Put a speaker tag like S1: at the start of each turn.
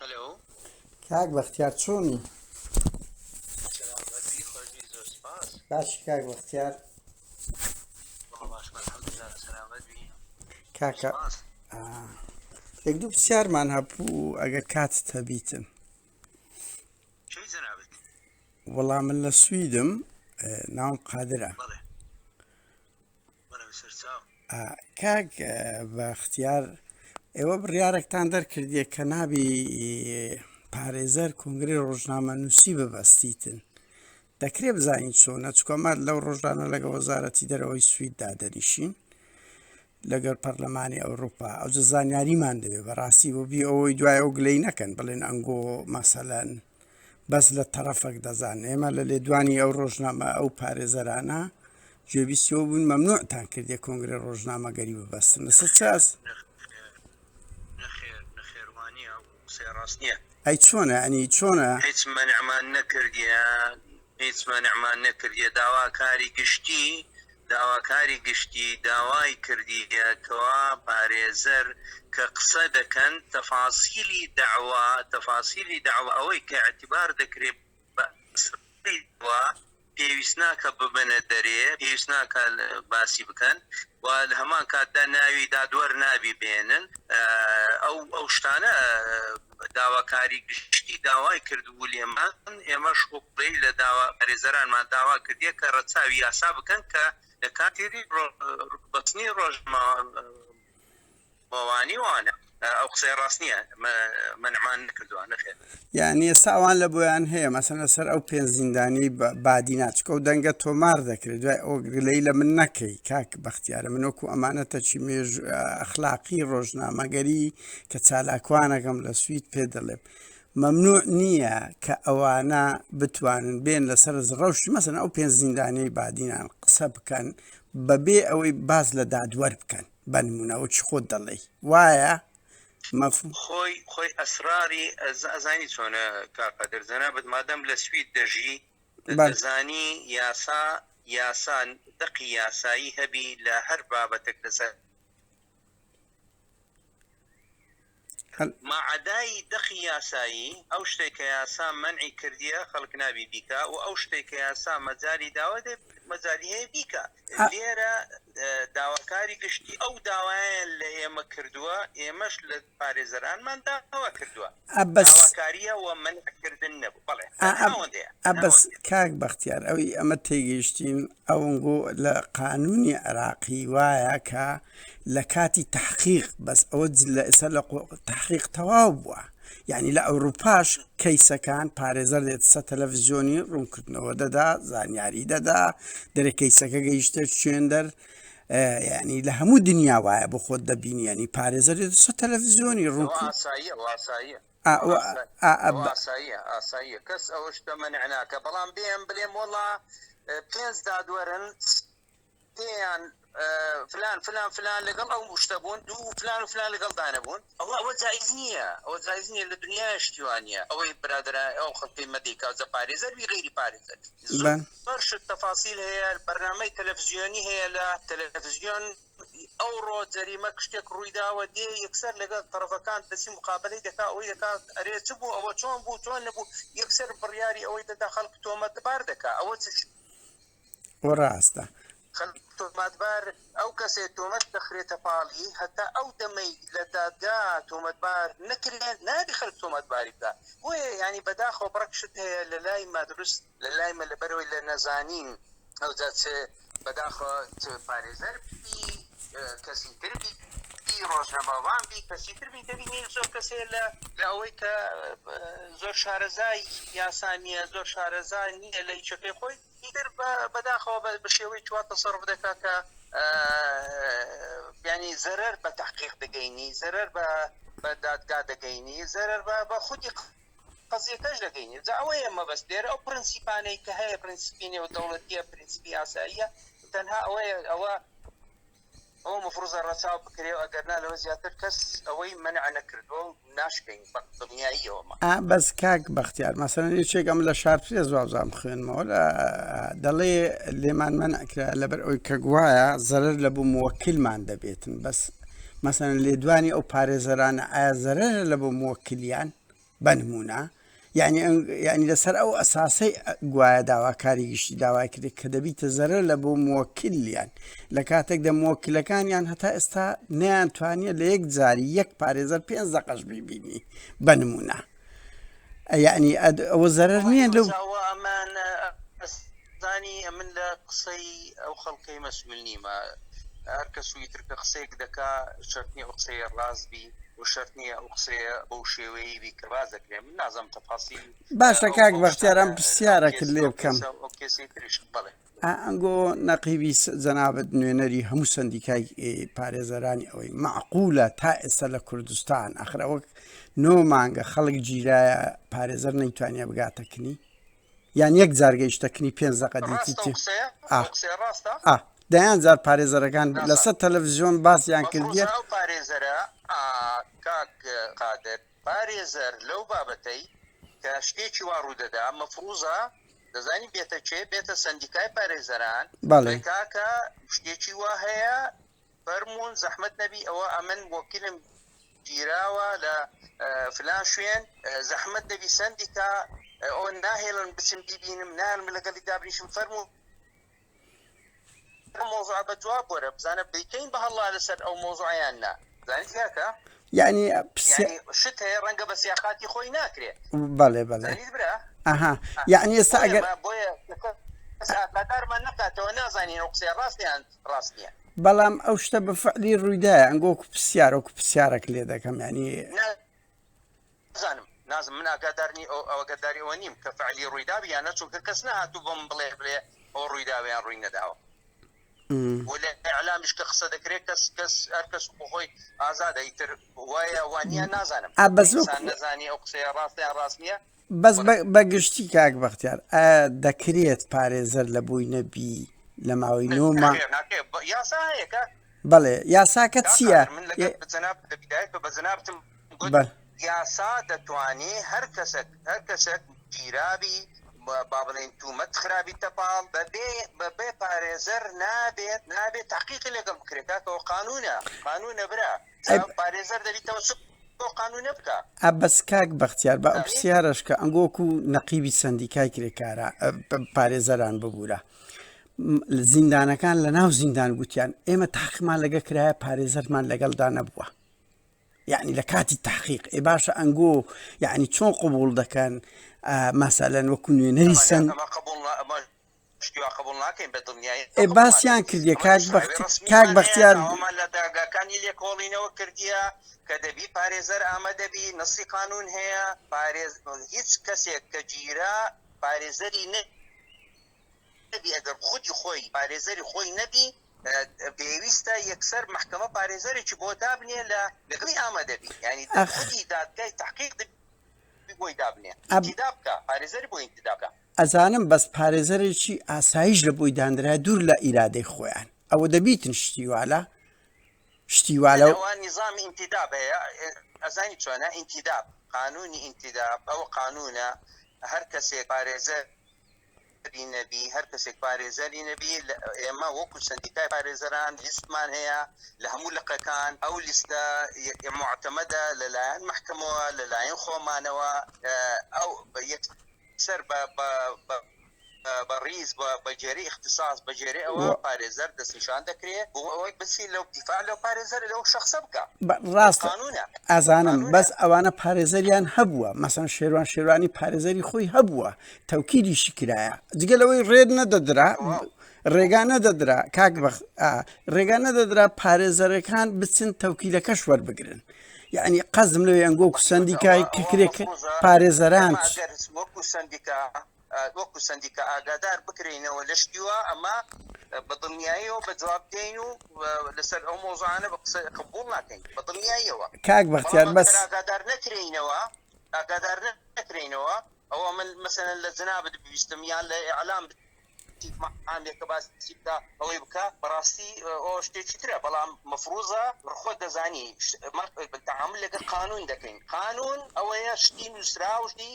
S1: هەلۆ
S2: کاک بەختیار چۆنی؟
S1: سەلامەتی خۆشبی زۆر سپاس.
S2: باشی کاک بەختیار.
S1: باشم ئەلحەمدولیلا سەلامەت بی.
S2: کاکە
S1: سپاس.
S2: یەک دوو پرسیارمان هەبوو ئەگەر کاتت هەبیتن.
S1: چی جەنابەت؟
S2: وەڵام من لە سویدم، ناوم قادرە.
S1: بەڵێ سەرچاو.
S2: کاک بەختیار، ئێوە بڕیارێکتان دەرکردیە کە نابی پارێزەر کۆنگرەی ڕۆژنامە نووسی ببەستیتن. دەکرێت بزانین چۆنە، چکۆمات لەو ڕۆژانە لەگە وەزارەتی دەرەوەی سویددا دەنیشین لەگەڵ پەرلەمانی ئەوروپا. ئەوجە زانیاریمان دەوێت بەڕاستی بۆ بی ئەوەی دوای ئەو گلەی نەکەن بڵێن ئەنگۆ مەسەلەن بەس لە تەرەفێک دەزان. ئێمە لە لێدوانی ئەو ڕۆژنامە ئەو پارێزەرانە گوێبیستیەوە بوون، مەمنوعتان کردێ کۆنگرە ڕۆژنامەگەری ببەستن. لەسەر چاس
S1: نەخێوانیە و قسەی ڕاست نییە.
S2: ئەی چۆنە ئەنی چۆنە
S1: هیچ مەنعمان نەکردیە داواکاری گشتی داوای کردیەکەوە پارێزەر کە قسە دەکەن تەفاسیلی داوا ئەوەی کە اعتیبار دەکرێت پێویست ناکە ببنە دەرێ، پێویست ناکە باسی بکەن و لە هەمان کاتدا ناوی دادوەر نابی بێنن. ئەو شتانە داواکاری گشتی داوای کردبوو لێمان، ئێمەش حقوقی لە پارێزەرانمان داوا کردیە کە ڕەچاوی یاسا بکەن کە لە کاتێری بەچنی ڕۆژماوانی وانە. ئەو قسەی ڕاست نییە، منعمان نەکردووە. نەخێر
S2: یعنی ئێستاوان لە بۆیان هەیە مەسەن سەر ئەو پێنج زیندانی بادی ناچکە و دەنگە تۆمار دەکرێت دوای ئەو گلەی لە من نەکەی. کاک بەختیارە منۆکو ئەمانەتە چی مێژ ئەخلاقی ڕۆژنامەگەری کە چالاکوانەکەم لە سوید پێ دەڵێم مەمنوع نییە کە ئەوانە بتوانن بێن لەسەر ڕەوشی مەسەن ئەو پێنج زیندانەی بادینان قسە بکەن بەبێ ئەوەی باز لە دادوەر بکەن. بەنمونەوە چ خۆت دەڵێ وایە؟
S1: خۆی ئەسراری ئەزانی چۆنە کاکە دەرزەنە بەدمادەم لە سوید دەژی دەزانی یاسان دقی یاسایی هەبی لە هەر بابەتێک لەسەر ماعدای دەخی یاسایی ئەو شتێک کە یاسا منعی کردیە خەڵک نابی بیکە و ئەو شتێک کە یاسا مەجاری داوا مەجاری هەیە بیکە. لێرە داواکاری گشتی ئەو داوایان لە ئێمە کردووە، ئێمەش لە پارێزەرانمان داوا کردووە. داواکاریە و منعکردن نەبوو. بەڵێ
S2: ئەبەس کاک بەختیار ئەوی ئەمە تێگەیشتین ئەوەنگۆ لە قانونی عێراقی وایە کە لە کاتی تحقیق بەس ئەوە لەسەر لە تحقیق تەواو بووە. یعنی لە ئەوروپاش کەیسەکان پارێزەر دێت سە تەلەڤیزیۆنی ڕوونکردنەوە دەدا، زانیاری دەدا، دەرێ کەیسەکە گەیشتە شوێندەر، ینی لە هەموو دنیا وایە بۆ خۆت دەبینی. ینی پارێزەر دێت سە تەلەڤیزیۆنی
S1: ئاساییە کەس ئەوە شتە مەنعناکە. بەڵام بڵێم وەڵا پێنج دادوەرن پێیان فلان لەگەڵ ئەو شتە بوون، دوو فلان لەگەڵ دانەبوون. ئەوە جایز نییە، لە دنیای شتیوانە ئەوەی برادرە ئەو خەڵکی مەدیکا زە پارێزەر بی غیری پارێزەر بەرشت تەفاسیل هەیە. بەرنامەی تەلەڤیزیۆنی هەیە، لە تەلەڤیزیۆن ئەو ڕۆ جەریمە کشتێک ڕوویداوە دێ یەکسەر لەگەڵ تەرەفەکان دەسی مقابلەی دەکا، ئەوەی دەکات ئەرێ چ بوو، ئەوە چۆن بوو، چۆن نەبوو، یەکسەر بڕیاری ئەوەی دەدا خەڵک تۆمەتبار دەکا. ئەوە
S2: ڕاستە
S1: تۆمەتبار ئەو کەسێ تۆمەت دەخرێتە پاڵی هەتا ئەو دەمەی لە دادگا تۆمەتبار نەکرێت نادی خەڵک تۆمەتباری بکە. بۆیە ینی بەداخۆ بڕەکشت هەیە لە لای مادرست لە لای مە لەبەرەوەی لە نەزانین ئەو جات بەداخۆ پارێزەر کەسی تربی ڕۆژنەماوان بی کەسی تربی دەبینی زۆر کەسێ لە ئەوەی کە زۆر شارەزای یاسانیە، زۆر شارەزای نییە لە هیچەکەی خۆی ئیتر بەداخەوە بە شێوەی چوار تەسەڕف دەکا کە ینی زەرەر بە تحقیق دەگەینی، زەرەر بە دادگا دەگەینی، زەرەر بە خودی قەزیەکەش دەگەینی. جا ئەوەیە مەبەست لێرە ئەو پرەنسیپانەی کە هەیە، پرەنسیپی نێودەوڵەتیە، پرەنسیپی یاساییە، تەنها ئەوە مفروضە ڕەچاو بکرێ و ئەگەرنا لەوە زیاتر کەس ئەوەی مەنع نەکردووە و ناشکەین دڵنیاییەوەمە.
S2: بەس کاک بەختیار مەسەلەن یەکێک ئەم لە شارپێز وازام خوێنمەوە دەڵێ لێمان مەنعکرا لەبەر ئەوی کە گوایە زەرەر لە بوو مووەکیلمان دەبێتن. بەس مەسەلەن لێدوانی ئەو پارێزەرانە ئایا زەرەرە لە بۆ مووەکیلیان بنمونە یعنی لەسەر ئەو ئەساسەی گوایە داواکاری گشتی داوای کرێت کە دەبیتە زەرە لە بۆ مووەکیلیان لە کاتێکدا مووەکیلەکانیان هەتا ئێستا نەیانتوانیە لە یەک جاری یەک پارێزەر 5 دقەش بیبینی بنمونە یعنی ئەوە زەرەر نییە لەو
S1: زانی من لە قسەی ئەو خەڵکەی مەسئول نیمە هەر کەس ویترکە قسەیەک دەکا شەرت نییە ئەو قسەیە ڕاست بی و شەرت نییە ئەو قسەیە بەو شێوەیە بی کە باز دەکرێ من نازەم تەفاسی
S2: باشە کاک بەختیارم پرسیارەکرد لێ بکەم ئەنگۆ نەقیبی جەنابەت نوێنەری هەموو سندیکای پارێزەرانی ئەوەی معقولە تا ئێستا لە کوردستان ئەخرە وەک 9 مانگە خەڵک گیرایە پارێزەر نەیتوانێ بگاتەکنی یان یەک جارگەیشتەکنی 5 دقە دیتی دەیان جار پارێزەرەکان لەسەر تەلەڤیزیۆن باسییان کردیە
S1: پارێزەرە کاک قادر پارێزەر لەو بابەتەی کە شتێکی وا ڕوودەدا مەفروزە دەزانی بێتە چێ بێتە سندیکای پارێزەران کاکە شتێکی وا هەیە فەرمونون زەحمەت نەبی ئەوە ئەمن وەکیلم گیراوە لە فلان شوێن زەحمەت نەبی سندیکا ئەو ناهێڵن بچم بیبینم نالم لەگەڵی دابنیشم فەرموو مۆزوع بە جواب وەرە بزانە بیکەین بە هەڵا لەسەر ئەو مۆزوعیان نا زانیت کاکە
S2: یعنی
S1: شت هەیە ڕەنگە بە سیاقاتی خۆی ناکرێت
S2: بەڵێ بەڵێ ئەها یعنی ئێستا ئەگەر
S1: قەدارمان نەکاتەوە نازانین ئەو قسەی ڕاستیان ڕاست نییە
S2: بەڵام ئەو شتە بە فعلی ڕوویدایە ئەنگۆکو پرسیارۆکو پرسیارێک لێ دەکەم ینی
S1: نازم من ئاگادارنی ئەوەگەداری ئەوە نیم کە فعلی ڕوویدابی یان نەچووکە کەس نهاتوو بم بڵێ ئەو ڕوویداویان ڕووی نەداوە ولا ئەعلامیش کە قسە دەکرێت کەس هەر کەس بخۆی ئازادە ئیتر وایە وانە نازانم نەزانی ئەو قسەیە ڕاستیان ڕاست نییە
S2: بەس بەگشتی کاک بەختیار دەکرێت پارێزەر لە بووی نەبی لە ماوەی 9 مانگ
S1: یاسا هەیە
S2: بەڵێ یاساکە چییە
S1: بە جەنابتم یاسا دەتوانێت هەر کەسێک گیرابی با بڵێن تومەت خراپی تەپاڵ بەبێ پارێزەر نابێت تحقیقی لەگەڵ بکرێتەوە قانونە برا پارێزەر دەبیتەوە بۆ قانونە بکە
S2: بەس کاک بەختیار بە ئەو پرسیارەش کە ئەنگۆکو نەقیبی سندیکای کرێکارە پارێزەران ببوورە زیندانەکان لە ناو زیندان گوتیان ئێمە تاقیمان لەگە کرایە پارێزەرمان لەگەڵدا نەبووە یعنی لە کاتی تحقیق باشە ئەنگۆ یعنی چۆن قبول دەکەن مەسەلەن وەکو نوێنەری سند باسییان کردیە کاک بەختیار
S1: لە داگاکانی لێکۆڵینەوە کردیە کە دەبی پارێزەر ئامادەبی نەسی قانون هەیە هیچ کەسێک کە گیرا پارێزەری نەبی ئەگەر خودی خۆی پارێزەری خۆی نەبی پێویستە یەکسەر محکەمە پارێزەرێکی بۆ دابنێ لە لەگەڵی ئامادەبی ینی خودی دادگای تحقیق بۆی دابنێ انتداب بکە پارێزەری بۆ انتداب بکە
S2: ئەزانم بەس پارێزەرێکی ئاسایش لە بۆی دانرا دوور لە ئیرادەی خۆیان ئەوە دەبیتن شتیوالە
S1: نظامی انتداب هەیە ئەزانی چۆنە انتداب قانونی انتداب ئەوە قانونە هەر کەسێک پارێزەر نەبی هەر کەسێک پارێزەری نەبی ئێمە وەکو سندیکای پارێزەران لیستمان هەیە لە هەموو لقەکان ئەو لیستە معتەمەدە لەلایەن محکەمەوە لەلایەن خۆمانەوە ئەو یەکسەر بەڕیز بەجێری اختصاص بەجێری ئەوە پارێزەر دەستنیشان دەکرێت بۆ ئەوەی بچی لەو دیفاع لەو پارێزەر لەو شەخصە بکە
S2: ڕاستە ئازانم بەس ئەوانە پارێزەریان هەبووە مەسەن شێروانی پارێزەری خۆی هەبووە تەوکیدیشی کرایە جگەلەوەی ڕێد نەدەدرا ڕێگا نەدەدرا کاک ڕێگا نەدەدرا پارێزەرەکان بچن تەوکیلەکەش وەربگرن یعنی قەزم لەوێ ئەنگۆکو سندیکای ککرێک پارێزەران
S1: وەکو سندیکە ئاگادار بکرێنەوە لە شتیوە ئەمە بە دڵنیاییەوە بە جواب دێین و لەسەر ئەو مۆزوعانە بە قسە قبوڵ ناکەین بە دڵنیاییەوە
S2: کاک بەختیار بەس
S1: ئاگادار نەکرێنەوە ئەوە من مەسەلەن لە جەنابەت بویستم یان لە ئیعلام عامێکە باسی بکە ئەوەی بکە بەڕاستی ئەو شتێکی ترە بەڵام مەفروزە خۆ دەزانی تەعامل لەگەڵ قانون دەکەین قانون ئەوەیە شتی نووسرا و شتی